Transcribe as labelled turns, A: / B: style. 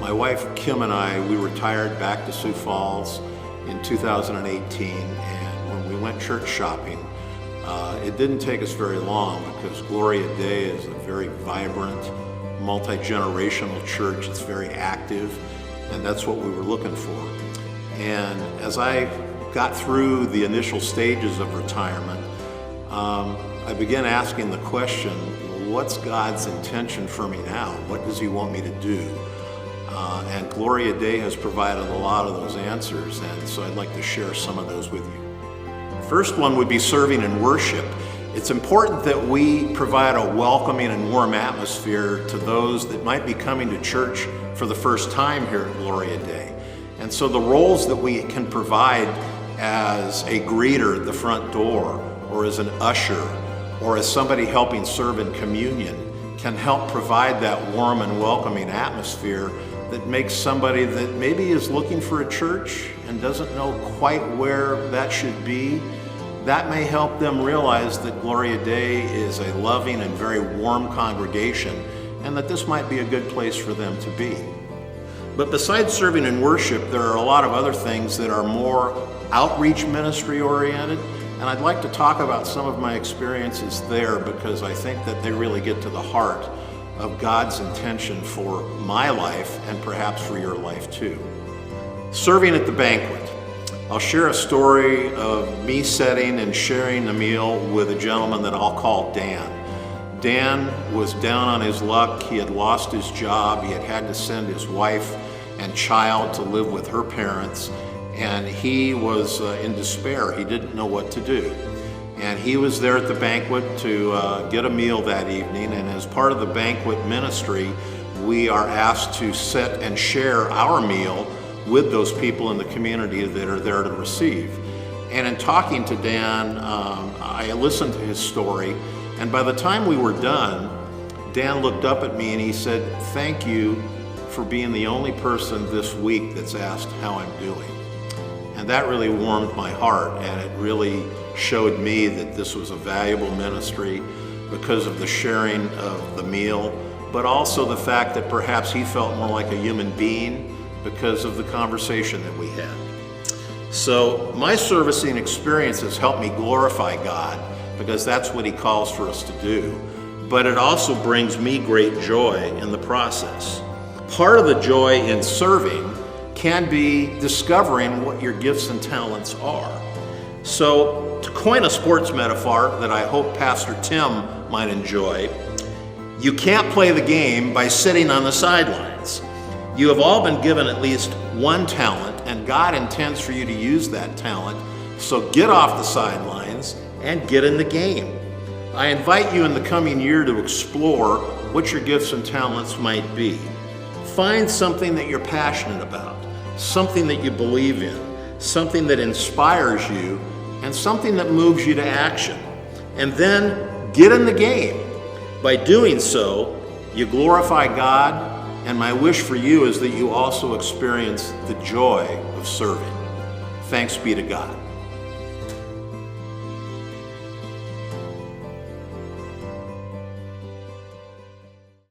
A: My wife Kim and I, we retired back to Sioux Falls in 2018, and when we went church shopping, it didn't take us very long because Gloria Dei is a very vibrant, multi-generational church. It's very active, and that's what we were looking for. And as I got through the initial stages of retirement, I began asking the question, what's God's intention for me now? What does He want me to do? And Gloria Dei has provided a lot of those answers, and so I'd like to share some of those with you. First one would be serving in worship. It's important that we provide a welcoming and warm atmosphere to those that might be coming to church for the first time here at Gloria Dei. And so the roles that we can provide as a greeter at the front door, or as an usher, or as somebody helping serve in communion, can help provide that warm and welcoming atmosphere that makes somebody that maybe is looking for a church and doesn't know quite where that should be, that may help them realize that Gloria Dei is a loving and very warm congregation, and that this might be a good place for them to be. But besides serving in worship, there are a lot of other things that are more outreach ministry oriented, and I'd like to talk about some of my experiences there because I think that they really get to the heart of God's intention for my life and perhaps for your life too. Serving at the banquet. I'll share a story of me setting and sharing a meal with a gentleman that I'll call Dan. Dan was down on his luck. He had lost his job. He had had to send his wife and child to live with her parents, and he was in despair. He didn't know what to do. And he was there at the banquet to get a meal that evening, and as part of the banquet ministry, we are asked to sit and share our meal with those people in the community that are there to receive. And in talking to Dan, I listened to his story, and by the time we were done, Dan looked up at me and he said, "Thank you for being the only person this week that's asked how I'm doing." And that really warmed my heart, and it really showed me that this was a valuable ministry because of the sharing of the meal, but also the fact that perhaps he felt more like a human being because of the conversation that we had. So my servicing experience has helped me glorify God because that's what He calls for us to do, but it also brings me great joy in the process. Part of the joy in serving can be discovering what your gifts and talents are. So to coin a sports metaphor that I hope Pastor Tim might enjoy, you can't play the game by sitting on the sidelines. You have all been given at least one talent, and God intends for you to use that talent. So get off the sidelines and get in the game. I invite you in the coming year to explore what your gifts and talents might be. Find something that you're passionate about, something that you believe in, something that inspires you, and something that moves you to action. And then get in the game. By doing so, you glorify God, and my wish for you is that you also experience the joy of serving. Thanks be to God.